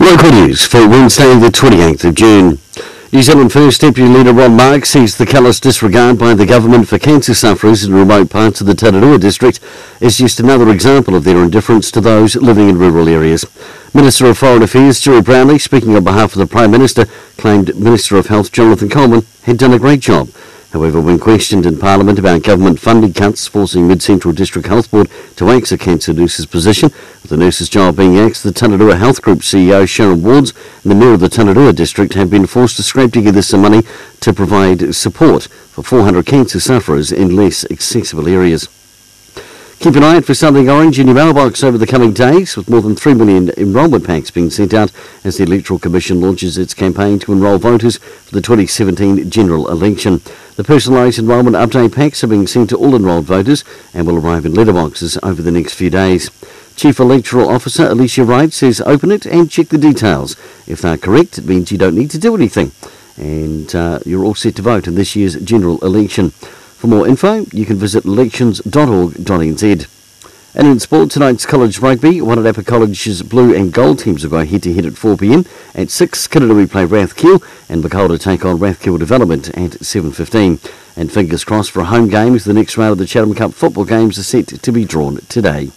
Local news for Wednesday the 28th of June. New Zealand First Deputy Leader Ron Mark says the callous disregard by the government for cancer sufferers in remote parts of the Tararua district is just another example of their indifference to those living in rural areas. Minister of Foreign Affairs Jerry Brownlee, speaking on behalf of the Prime Minister, claimed Minister of Health Jonathan Coleman had done a great job. However, when questioned in Parliament about government funding cuts forcing Mid-Central District Health Board to axe a cancer nurse's position, with the nurse's job being axed, the Tararua Health Group CEO Sharon Wards and the Mayor of the Tararua District have been forced to scrape together some money to provide support for 400 cancer sufferers in less accessible areas. Keep an eye out for something orange in your mailbox over the coming days, with more than 3 million enrolment packs being sent out as the Electoral Commission launches its campaign to enrol voters for the 2017 general election. The personalised enrolment update packs are being sent to all enrolled voters and will arrive in letterboxes over the next few days. Chief Electoral Officer Alicia Wright says open it and check the details. If they're correct, it means you don't need to do anything, and you're all set to vote in this year's general election. For more info, you can visit elections.org.nz. And in sport, tonight's college rugby, Wairarapa College's blue and gold teams will go head-to-head at 4 p.m. At 6, Kirrawee play Rathkiel, and Makolda take on Rathkiel Development at 7:15. And fingers crossed for a home game as the next round of the Chatham Cup football games are set to be drawn today.